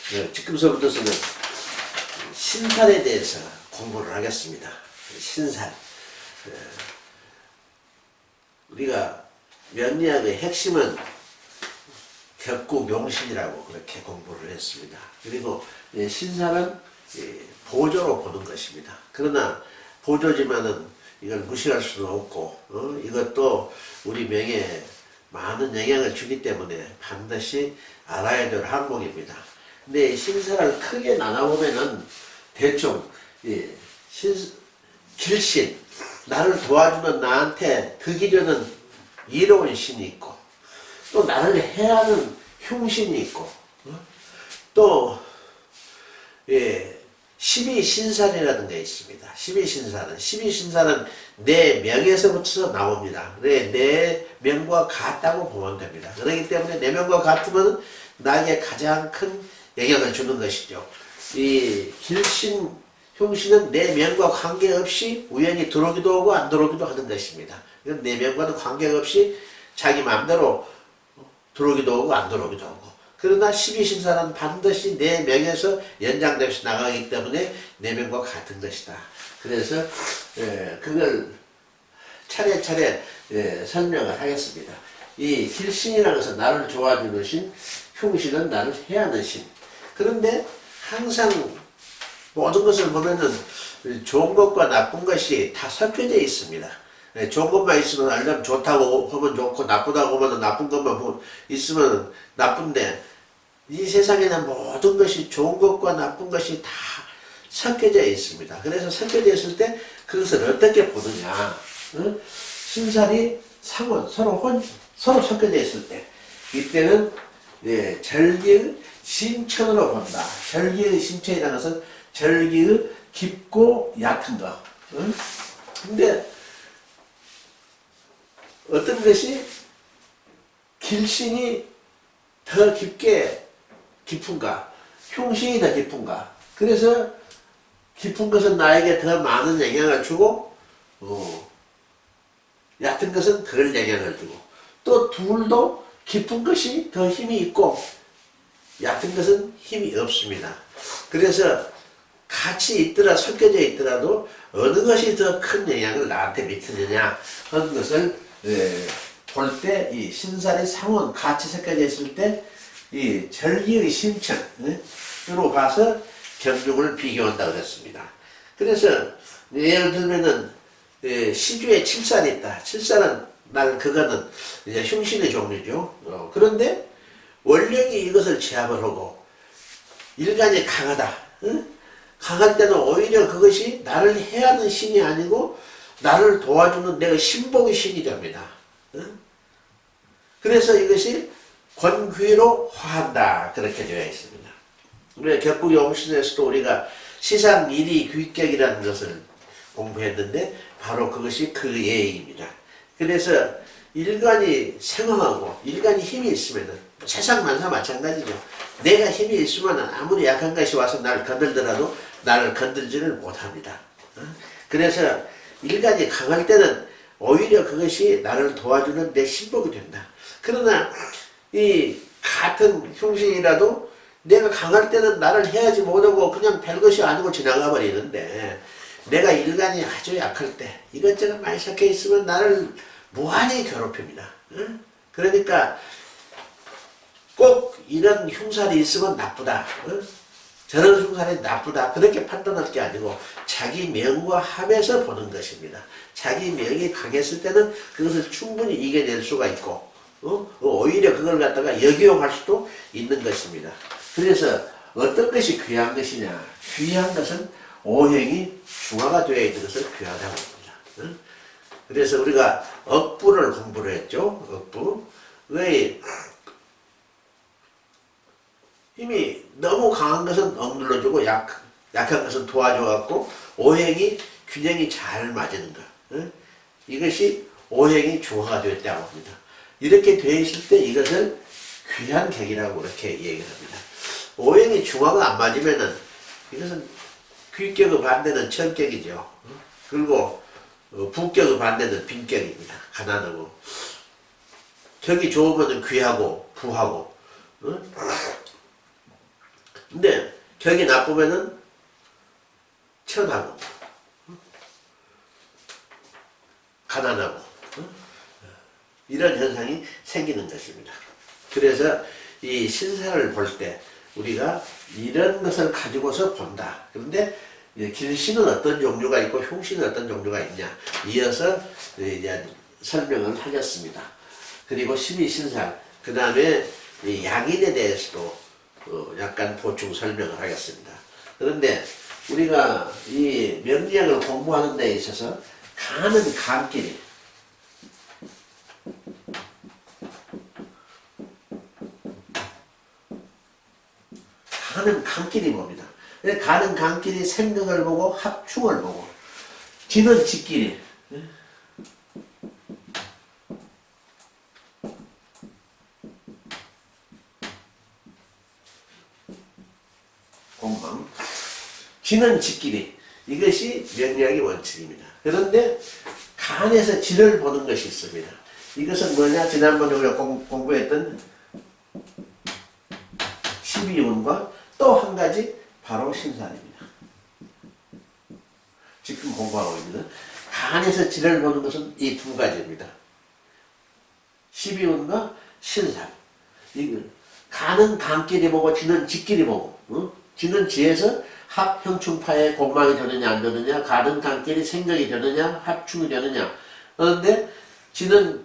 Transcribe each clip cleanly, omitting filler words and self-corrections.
지금서부터는 신살에 대해서 공부를 하겠습니다. 신살. 우리가 명리학의 핵심은 격국용신이라고 그렇게 공부를 했습니다. 그리고 신살은 보조로 보는 것입니다. 그러나 보조지만은 이걸 무시할 수는 없고, 이것도 우리 명예에 많은 영향을 주기 때문에 반드시 알아야 될 항목입니다. 근데 신살을 크게 나눠보면은 대충 길신, 나를 도와주는 나한테 득이 되는 이로운 신이 있고, 또 나를 해하는 흉신이 있고, 또 12신살이라는 게 있습니다. 12신살은 내 명에서부터 나옵니다. 내 명과 같다고 보면 됩니다. 그렇기 때문에 내 명과 같으면 나에게 가장 큰 영향을 주는 것이죠. 이 길신, 흉신은 내 명과 관계없이 우연히 들어오기도 하고 안 들어오기도 하는 것입니다. 이건 내 명과는 관계없이 자기 마음대로 들어오기도 하고 안 들어오기도 하고. 그러나 12신사는 반드시 내 명에서 연장돼서 나가기 때문에 내 명과 같은 것이다. 그래서 그걸 차례차례 설명을 하겠습니다. 이 길신이라는 것은 나를 도와주는 신, 흉신은 나를 해하는 신. 그런데 항상 모든 것을 보면은 좋은 것과 나쁜 것이 다 섞여져 있습니다. 좋은 것만 있으면 알면 좋다고 하면 좋고, 나쁘다고 하면 나쁜 것만 있으면 나쁜데, 이 세상에는 모든 것이 좋은 것과 나쁜 것이 다 섞여져 있습니다. 그래서 섞여져 있을 때 그것을 어떻게 보느냐. 신살이 상원, 서로 섞여져 있을 때, 이때는 절기의 심천으로 본다. 절기의 심천이라는 것은 절기의 깊고 얕은 거. 근데 어떤 것이 길신이 더 깊은가, 흉신이 더 깊은가. 그래서 깊은 것은 나에게 더 많은 영향을 주고, 얕은 것은 덜 영향을 주고, 또 둘도 깊은 것이 더 힘이 있고 얕은 것은 힘이 없습니다. 그래서 같이 섞여져 있더라도 어느 것이 더 큰 영향을 나한테 미치느냐 하는 것을 볼 때, 이 신살이 상원 같이 섞여져 있을 때 이 절기의 심천으로 가서 경중을 비교한다고 했습니다. 그래서 예를 들면은 시주에 7살이 있다. 7살은 그거는 이제 흉신의 종류죠. 그런데 원령이 이것을 제압을 하고 일간이 강하다. 강할 때는 오히려 그것이 나를 해하는 신이 아니고 나를 도와주는 내가 신복의 신이 됩니다. 그래서 이것이 권귀로 화한다. 그렇게 되어 있습니다. 우리가 격국용신에서도 우리가 시상 일이 귀격이라는 것을 공부했는데 바로 그것이 그 예입니다. 그래서 일간이 생황하고 일간이 힘이 있으면 세상 만사 마찬가지죠. 내가 힘이 있으면 아무리 약한 것이 와서 나를 건들더라도 나를 건들지를 못합니다. 그래서 일간이 강할 때는 오히려 그것이 나를 도와주는 내 신복이 된다. 그러나 이 같은 흉신이라도 내가 강할 때는 나를 해하지 못하고 그냥 별것이 아니고 지나가 버리는데, 내가 일간이 아주 약할 때 이것저것 많이 섞여 있으면 나를 무한히 괴롭힙니다. 그러니까 꼭 이런 흉살이 있으면 나쁘다, 저런 흉살이 나쁘다, 그렇게 판단할 게 아니고 자기 명과 합해서 보는 것입니다. 자기 명이 강했을 때는 그것을 충분히 이겨낼 수가 있고, 오히려 그걸 갖다가 역이용할 수도 있는 것입니다. 그래서 어떤 것이 귀한 것이냐? 귀한 것은 오행이 중화가 되어 있는 것을 귀하다고 합니다. 그래서 우리가 억부를 공부를 했죠. 억부. 왜 힘이 너무 강한 것은 억눌러주고 약한 것은 도와줘갖고 오행이 균형이 잘 맞는 것. 이것이 오행이 중화가 되었다고 합니다. 이렇게 되어 있을 때 이것을 귀한 격이라고 이렇게 얘기를 합니다. 오행이 중화가 안 맞으면은 이것은 귀격의 반대는 천격이죠. 그리고 부격의 반대는 빈격입니다. 가난하고. 격이 좋으면 귀하고 부하고. 근데 격이 나쁘면은 천하고 가난하고 이런 현상이 생기는 것입니다. 그래서 이 신사를 볼 때 우리가 이런 것을 가지고서 본다. 그런데 길신은 어떤 종류가 있고 흉신은 어떤 종류가 있냐 이어서 이제 설명을 하겠습니다. 그리고 12신살 그 다음에 양인에 대해서도 약간 보충 설명을 하겠습니다. 그런데 우리가 이 명리학을 공부하는 데 있어서 가는 감길이 가는 감길이 뭡니다. 가는 감길이 생각을 보고 합충을 보고 지는 지끼리 공방 지는 지끼리 이것이 명리학의 원칙입니다. 그런데 간에서 질을 보는 것이 있습니다. 이것은 뭐냐? 지난번에 우리가 공부했던 12운과 또 한 가지 바로 신살입니다. 지금 공부하고 있는 간에서 질을 보는 것은 이 두 가지입니다. 12운과 신살. 간은 간끼리 보고 지는 지끼리 보고 지는 지에서 합형충파에 공망이 되느냐 안 되느냐, 간은 간끼리 생각이 되느냐 합충이 되느냐. 그런데 지는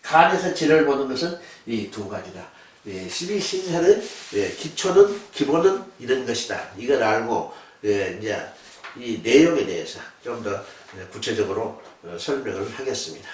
간에서 질을 보는 것은 이 두 가지다. 12신살의 기초는 기본은 이런 것이다. 이걸 알고 이제 이 내용에 대해서 좀 더 구체적으로 설명을 하겠습니다.